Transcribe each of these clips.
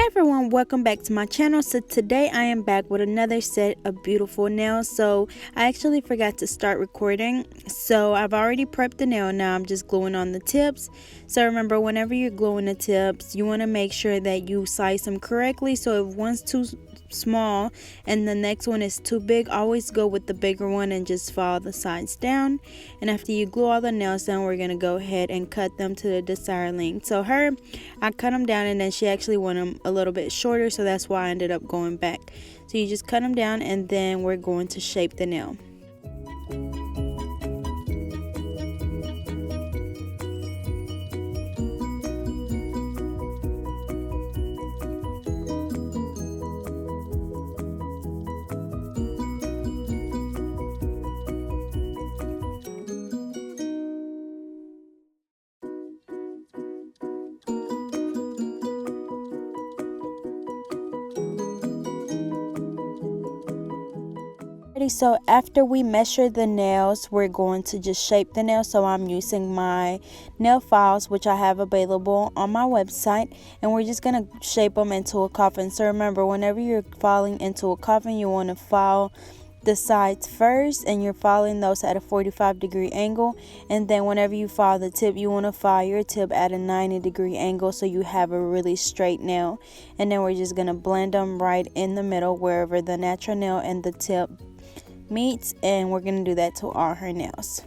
everyone, welcome back to my channel. So today I am back with another set of beautiful nails. So I actually forgot to start recording, so I've already prepped the nail. Now I'm just gluing on the tips. So remember, whenever you're gluing the tips, you want to make sure that you size them correctly. So if one's too small and the next one is too big, always go with the bigger one and just follow the sides down. And after you glue all the nails down, we're gonna go ahead and cut them to the desired length. So I cut them down, and then she actually wanted them a little bit shorter, so that's why I ended up going back. So you just cut them down, and then we're going to shape the nail. So after we measure the nails, we're going to just shape the nail. So I'm using my nail files, which I have available on my website, and we're just going to shape them into a coffin. So remember, whenever you're filing into a coffin, you want to file the sides first, and you're filing those at a 45-degree angle. And then whenever you file the tip, you want to file your tip at a 90-degree angle, so you have a really straight nail. And then we're just going to blend them right in the middle, wherever the natural nail and the tip meets, and we're going to do that to all her nails.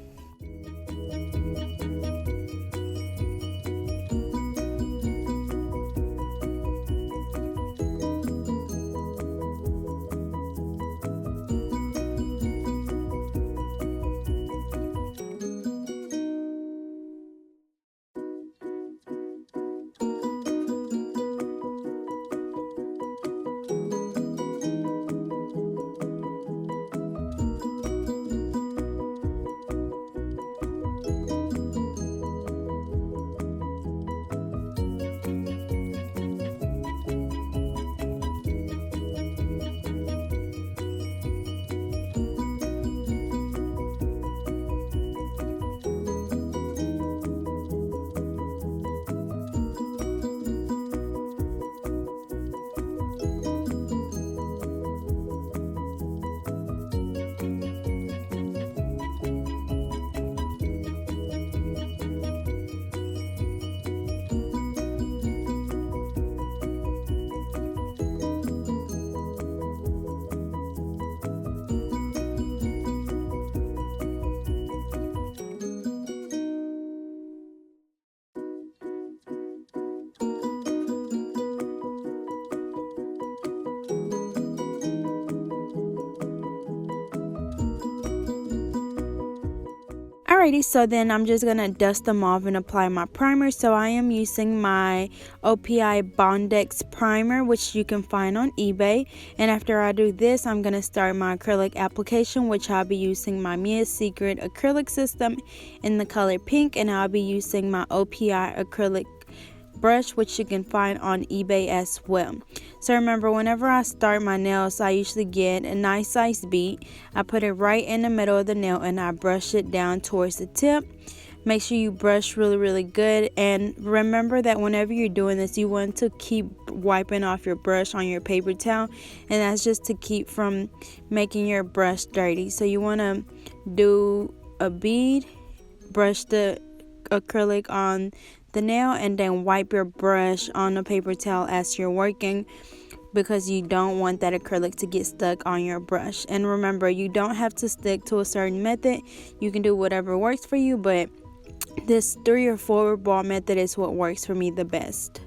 Alrighty, so then I'm just gonna dust them off and apply my primer. So I am using my OPI Bondex primer, which you can find on eBay. And after I do this, I'm gonna start my acrylic application, which I'll be using my Mia's Secret acrylic system in the color pink, and I'll be using my OPI acrylic brush, which you can find on eBay as well. So remember, whenever I start my nails, I usually get a nice size bead. I put it right in the middle of the nail, and I brush it down towards the tip. Make sure you brush really good, and remember that whenever you're doing this, you want to keep wiping off your brush on your paper towel, and that's just to keep from making your brush dirty. So you want to do a bead, brush the acrylic on the nail, and then wipe your brush on the paper towel as you're working, because you don't want that acrylic to get stuck on your brush. And remember, you don't have to stick to a certain method. You can do whatever works for you, but this 3 or 4 ball method is what works for me the best.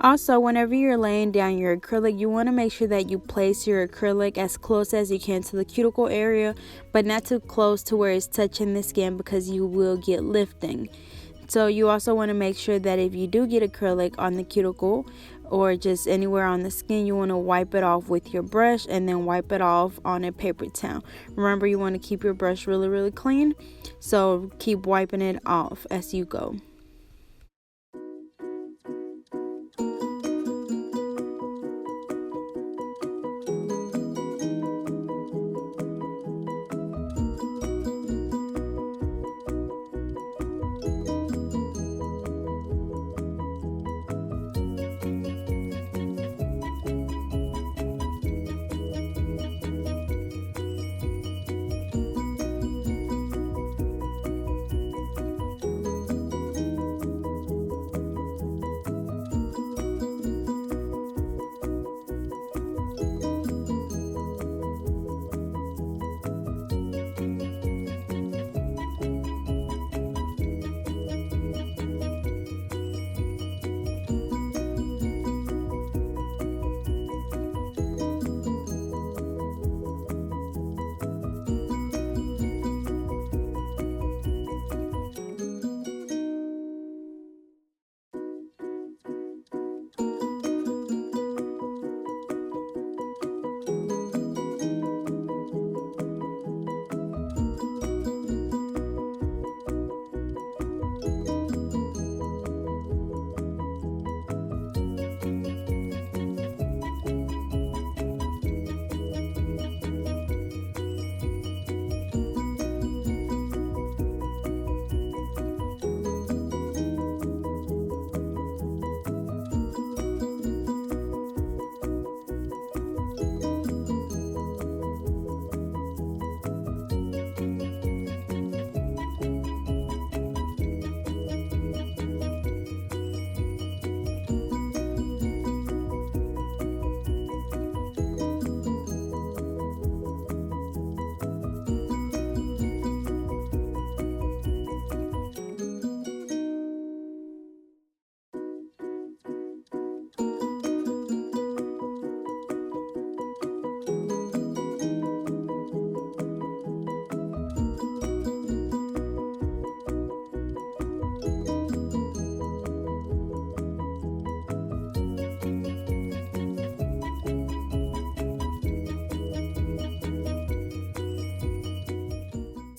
Also, whenever you're laying down your acrylic, you want to make sure that you place your acrylic as close as you can to the cuticle area, but not too close to where it's touching the skin, because you will get lifting. So you also want to make sure that if you do get acrylic on the cuticle or just anywhere on the skin, you want to wipe it off with your brush and then wipe it off on a paper towel. Remember, you want to keep your brush really clean, so keep wiping it off as you go.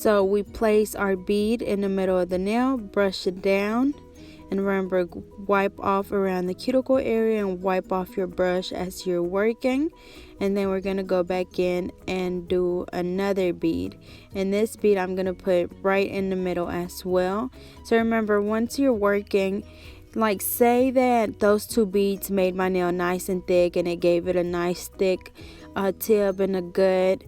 So we place our bead in the middle of the nail, brush it down, and remember, wipe off around the cuticle area and wipe off your brush as you're working. And then we're going to go back in and do another bead. And this bead I'm going to put right in the middle as well. So remember, once you're working, like say that those two beads made my nail nice and thick and it gave it a nice thick tip and a good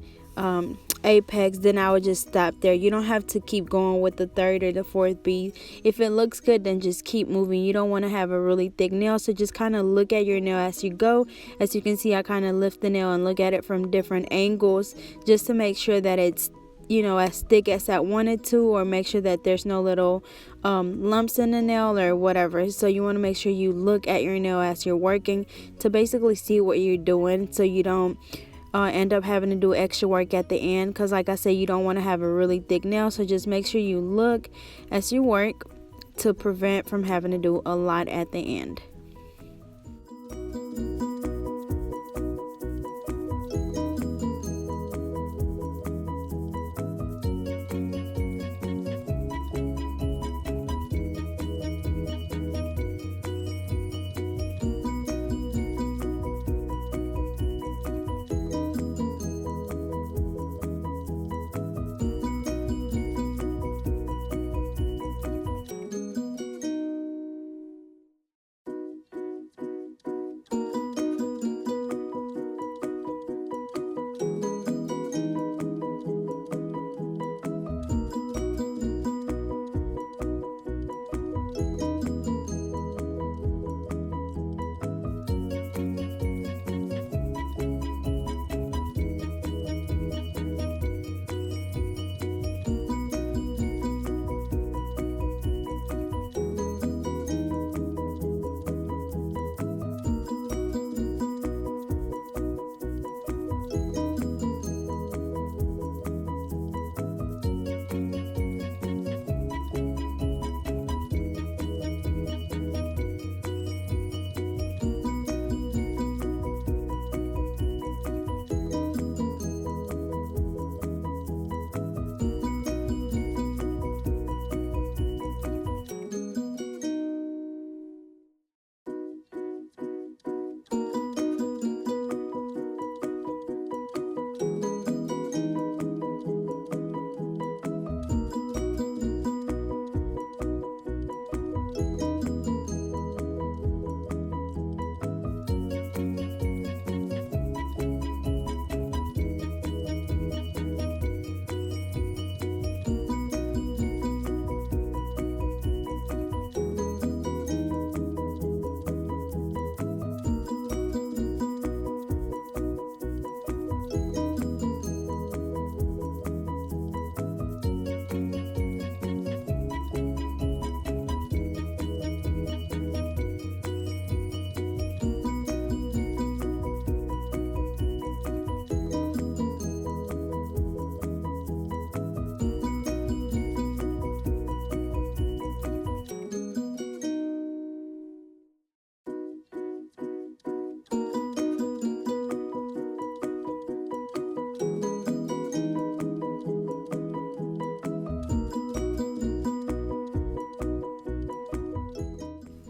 apex, then I would just stop there. You don't have to keep going with the third or the fourth bead. If it looks good, then just keep moving. You don't want to have a really thick nail, so just kind of look at your nail as you go. As you can see, I kind of lift the nail and look at it from different angles just to make sure that it's, you know, as thick as I wanted to, or make sure that there's no little lumps in the nail or whatever. So you want to make sure you look at your nail as you're working to basically see what you're doing, so you don't end up having to do extra work at the end, because like I said, you don't want to have a really thick nail. So just make sure you look as you work to prevent from having to do a lot at the end.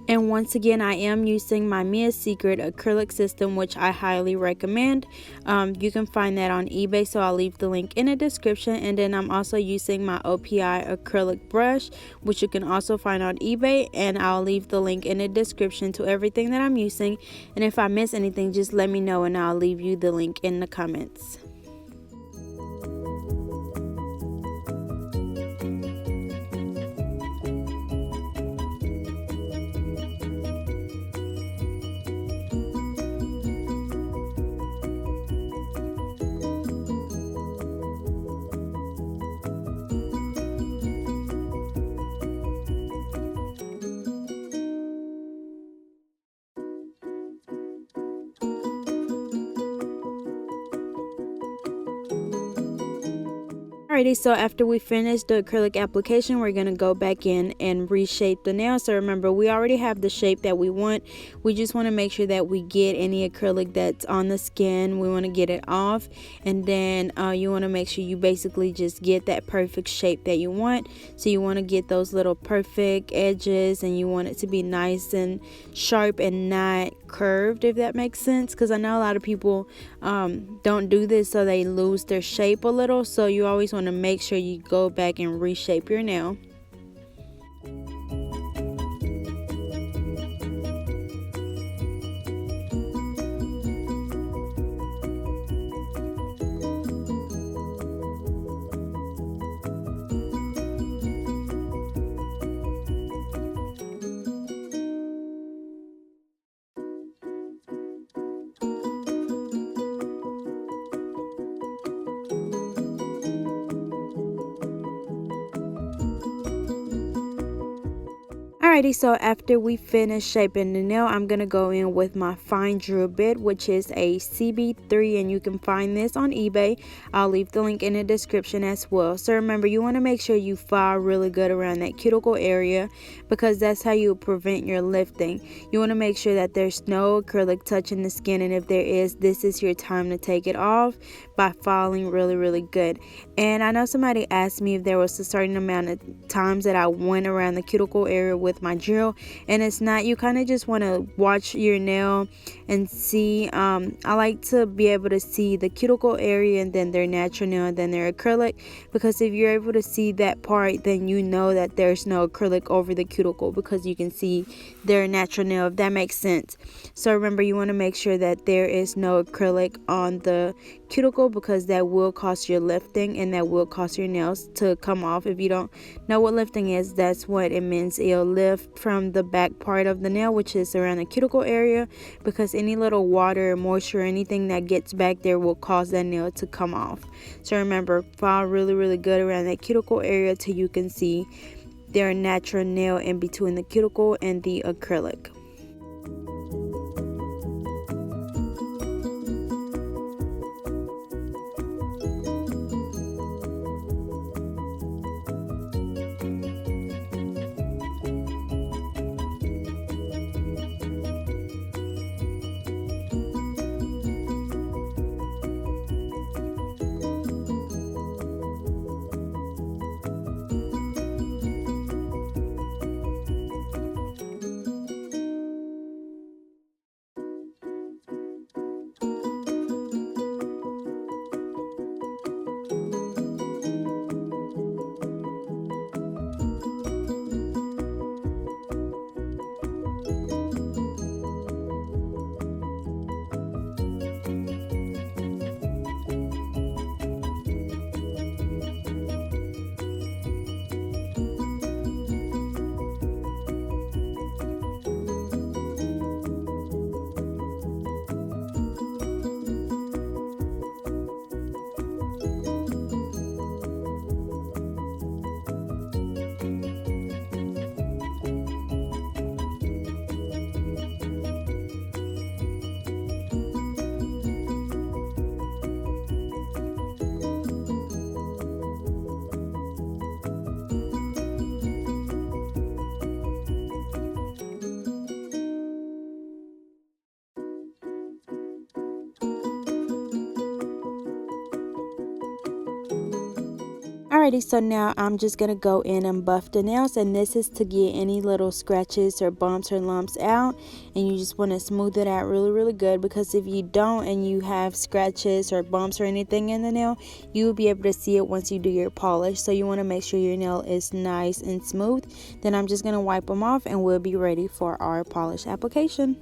And once again, I am using my Mia's Secret acrylic system, which I highly recommend. You can find that on eBay, so I'll leave the link in the description. And then I'm also using my OPI acrylic brush, which you can also find on eBay, and I'll leave the link in the description to everything that I'm using. And if I miss anything, just let me know and I'll leave you the link in the comments. Alrighty, so after we finish the acrylic application, we're going to go back in and reshape the nail. So remember, we already have the shape that we want. We just want to make sure that we get any acrylic that's on the skin. We want to get it off, and then you want to make sure you basically just get that perfect shape that you want. So you want to get those little perfect edges, and you want it to be nice and sharp and not curved, if that makes sense, because I know a lot of people don't do this, so they lose their shape a little. So you always want to make sure you go back and reshape your nail. Alrighty, so after we finish shaping the nail, I'm going to go in with my fine drill bit, which is a CB3, and you can find this on eBay. I'll leave the link in the description as well. So remember, you want to make sure you file really good around that cuticle area, because that's how you prevent your lifting. You want to make sure that there's no acrylic touching the skin, and if there is, this is your time to take it off by filing really good. And I know somebody asked me if there was a certain amount of times that I went around the cuticle area with my drill, and it's not. You kind of just want to watch your nail and see. I like to be able to see the cuticle area, and then their natural nail, and then their acrylic, because if you're able to see that part, then you know that there's no acrylic over the cuticle, because you can see their natural nail, if that makes sense. So remember, you want to make sure that there is no acrylic on the cuticle, because that will cause your lifting, and that will cause your nails to come off. If you don't know what lifting is, that's what it means. It'll lift from the back part of the nail, which is around the cuticle area, because any little water or moisture or anything that gets back there will cause that nail to come off. So remember, file really good around that cuticle area till you can see their natural nail in between the cuticle and the acrylic. Alrighty, so now I'm just going to go in and buff the nails, and this is to get any little scratches or bumps or lumps out, and you just want to smooth it out really good, because if you don't and you have scratches or bumps or anything in the nail, you will be able to see it once you do your polish. So you want to make sure your nail is nice and smooth. Then I'm just going to wipe them off, and we'll be ready for our polish application.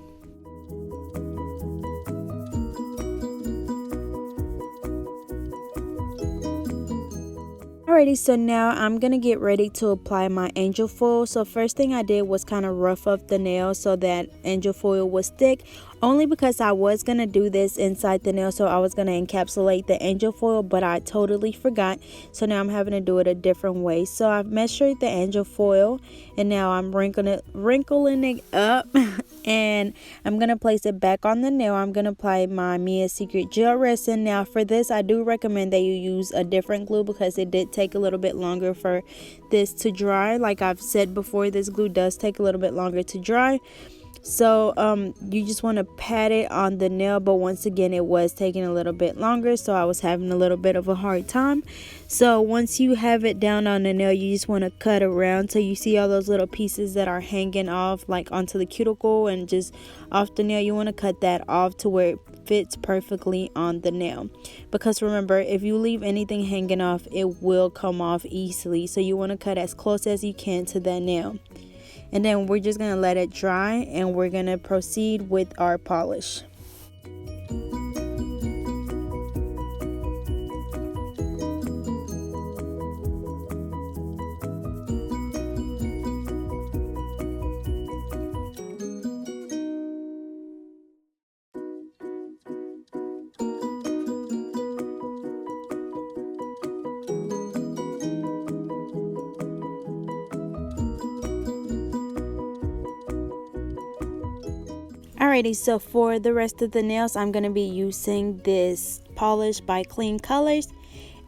Alrighty, so now I'm going to get ready to apply my angel foil. So first thing I did was kind of rough up the nail so that angel foil was thick, only because I was going to do this inside the nail. So I was going to encapsulate the angel foil, but I totally forgot. So now I'm having to do it a different way. So I've measured the angel foil, and now I'm wrinkling it up And I'm going to place it back on the nail. I'm going to apply my Mia Secret Gel Resin. Now for this, I do recommend that you use a different glue because it did take a little bit longer for this to dry. Like I've said before, this glue does take a little bit longer to dry. So you just want to pat it on the nail, but once again it was taking a little bit longer, so I was having a little bit of a hard time. So once you have it down on the nail, you just want to cut around so you see all those little pieces that are hanging off like onto the cuticle and just off the nail. You want to cut that off to where it fits perfectly on the nail, because remember, if you leave anything hanging off, it will come off easily. So you want to cut as close as you can to that nail. And then we're just going to let it dry and we're going to proceed with our polish. Alrighty, so for the rest of the nails, I'm going to be using this polish by Clean Colors.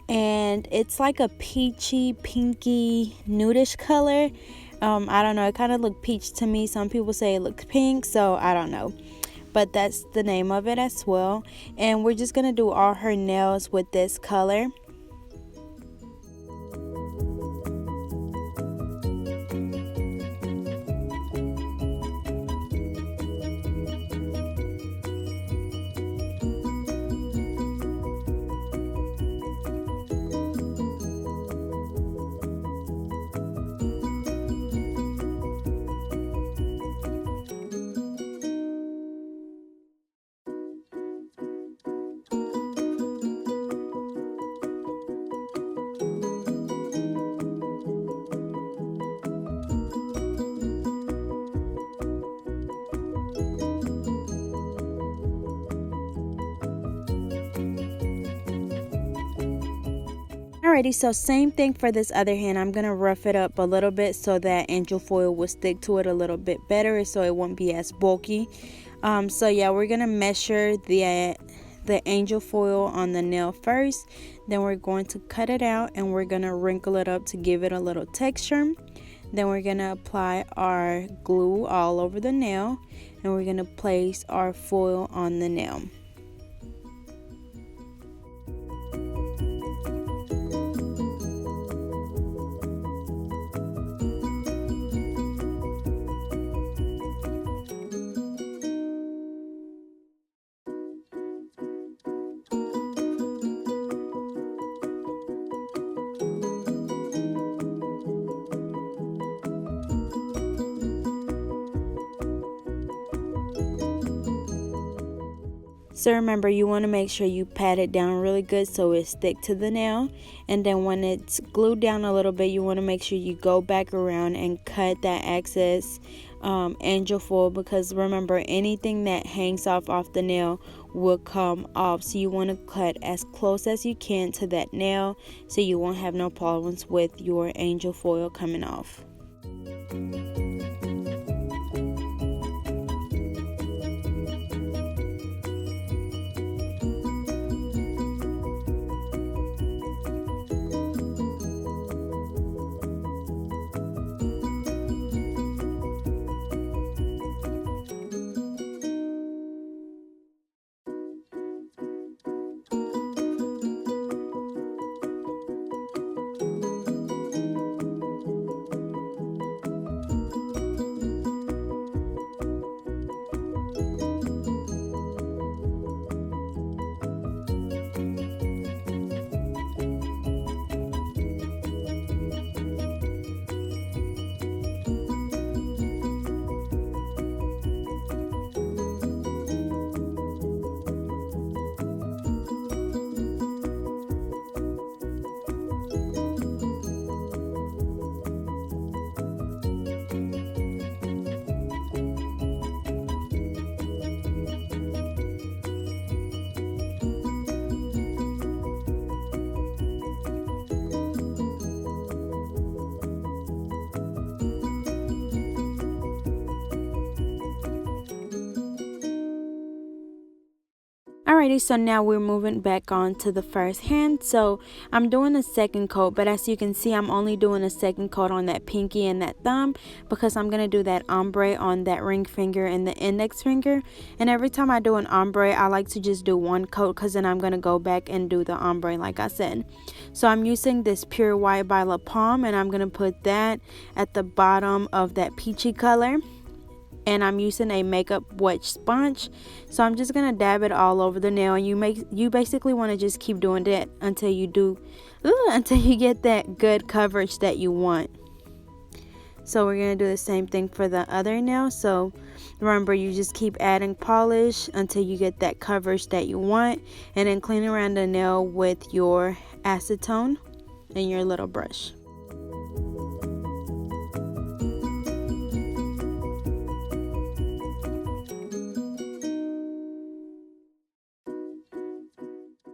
And it's like a peachy, pinky, nudish color. I don't know, it kind of looked peach to me. Some people say it looks pink, so I don't know. But that's the name of it as well. And we're just going to do all her nails with this color. Alrighty, so same thing for this other hand. I'm going to rough it up a little bit so that angel foil will stick to it a little bit better, so it won't be as bulky. So yeah, we're going to measure the angel foil on the nail first. Then we're going to cut it out and we're going to wrinkle it up to give it a little texture. Then we're going to apply our glue all over the nail and we're going to place our foil on the nail. So remember, you want to make sure you pat it down really good so it stick to the nail. And then when it's glued down a little bit, you want to make sure you go back around and cut that excess angel foil, because remember, anything that hangs off the nail will come off. So you want to cut as close as you can to that nail so you won't have no problems with your angel foil coming off. Alrighty, so now we're moving back on to the first hand. So I'm doing a second coat, but as you can see, I'm only doing a second coat on that pinky and that thumb because I'm going to do that ombre on that ring finger and the index finger. And every time I do an ombre, I like to just do one coat because then I'm going to go back and do the ombre like I said. So I'm using this Pure White by La Palm, and I'm going to put that at the bottom of that peachy color. And I'm using a makeup wet sponge, so I'm just gonna dab it all over the nail. And you basically want to just keep doing that until you get that good coverage that you want. So we're gonna do the same thing for the other nail. So remember, you just keep adding polish until you get that coverage that you want, and then clean around the nail with your acetone and your little brush.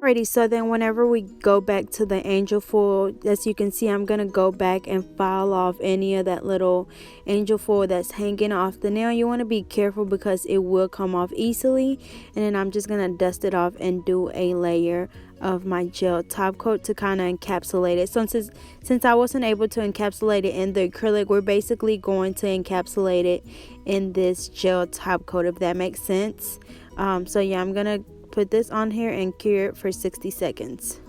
Alrighty, so then whenever we go back to the angel foil, as you can see, I'm going to go back and file off any of that little angel foil that's hanging off the nail. You want to be careful because it will come off easily. And then I'm just going to dust it off and do a layer of my gel top coat to kind of encapsulate it. So since I wasn't able to encapsulate it in the acrylic, we're basically going to encapsulate it in this gel top coat, if that makes sense. So yeah, I'm going to put this on here and cure it for 60 seconds.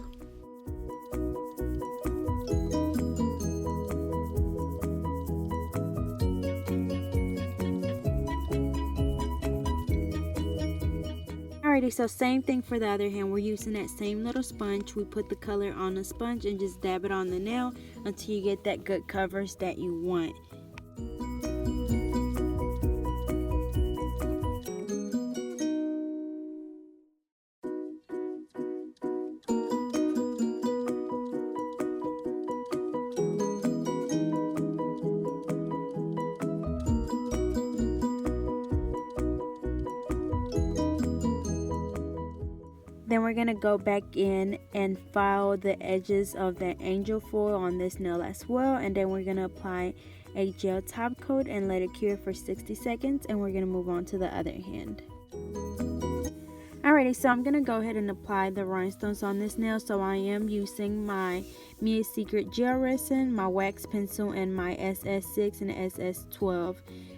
Alrighty, so same thing for the other hand. We're using that same little sponge. We put the color on the sponge and just dab it on the nail until you get that good coverage that you want. Then we're going to go back in and file the edges of the angel foil on this nail as well. And then we're going to apply a gel top coat and let it cure for 60 seconds. And we're going to move on to the other hand. Alrighty, so I'm going to go ahead and apply the rhinestones on this nail. So I am using my Mia Secret gel resin, my wax pencil, and my SS6 and SS12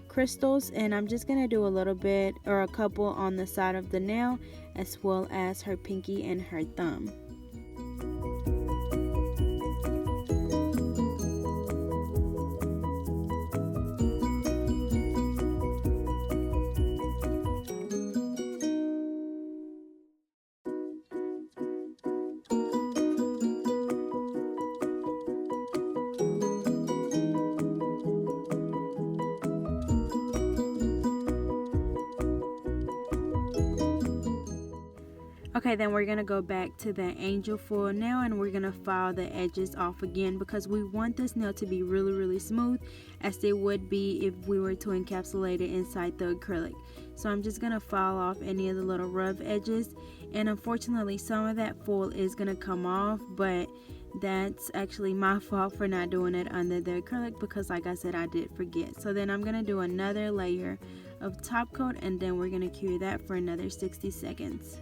crystals. And I'm just going to do a little bit or a couple on the side of the nail, as well as her pinky and her thumb. Okay, then we're going to go back to the angel foil now, and we're going to file the edges off again because we want this nail to be really smooth, as it would be if we were to encapsulate it inside the acrylic. So I'm just going to file off any of the little rough edges, and unfortunately some of that foil is going to come off, but that's actually my fault for not doing it under the acrylic because, like I said, I did forget. So then I'm going to do another layer of top coat, and then we're going to cure that for another 60 seconds.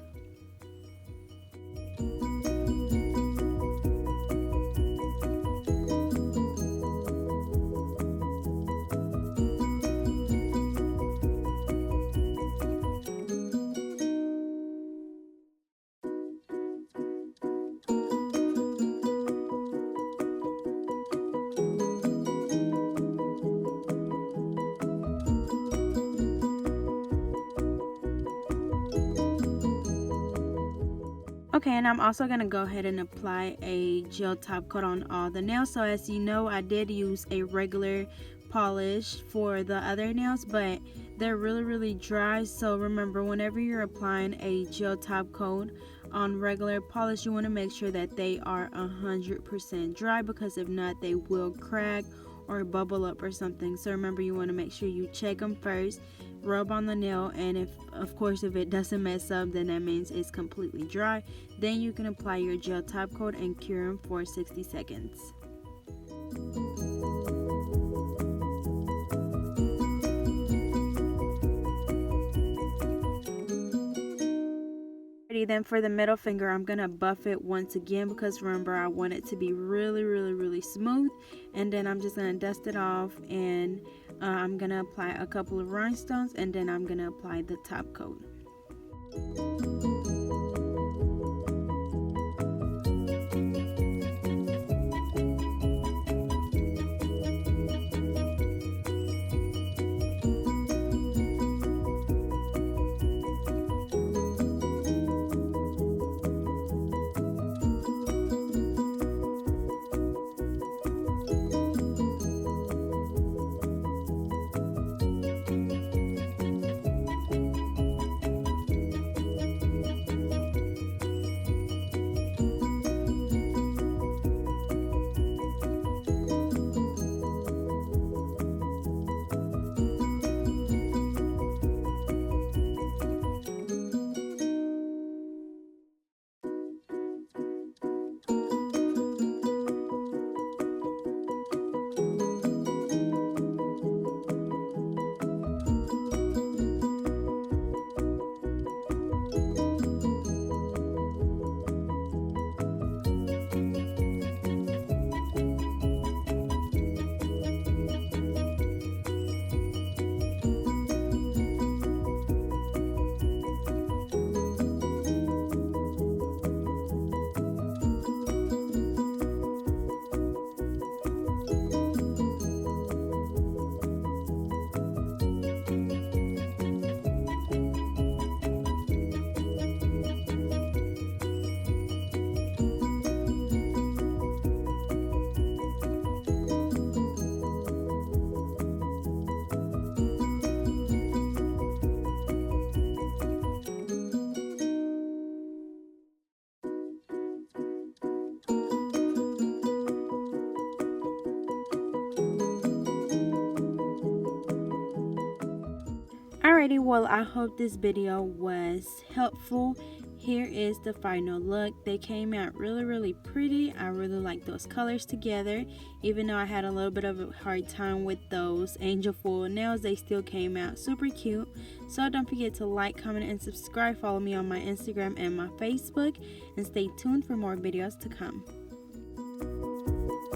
Okay, and I'm also going to go ahead and apply a gel top coat on all the nails. So as you know, I did use a regular polish for the other nails, but they're really dry. So remember, whenever you're applying a gel top coat on regular polish, you want to make sure that they are 100% dry, because if not, they will crack or bubble up or something. So remember, you want to make sure you check them first, rub on the nail, and if it doesn't mess up, then that means it's completely dry. Then you can apply your gel top coat and cure them for 60 seconds. Alrighty, then for the middle finger, I'm gonna buff it once again because remember I want it to be really smooth. And then I'm just gonna dust it off, and I'm gonna apply a couple of rhinestones, and then I'm gonna apply the top coat. Alrighty, well, I hope this video was helpful. Here is the final look. They came out really pretty. I really like those colors together. Even though I had a little bit of a hard time with those angel foil nails, they still came out super cute. So don't forget to like, comment, and subscribe. Follow me on my Instagram and my Facebook, and stay tuned for more videos to come.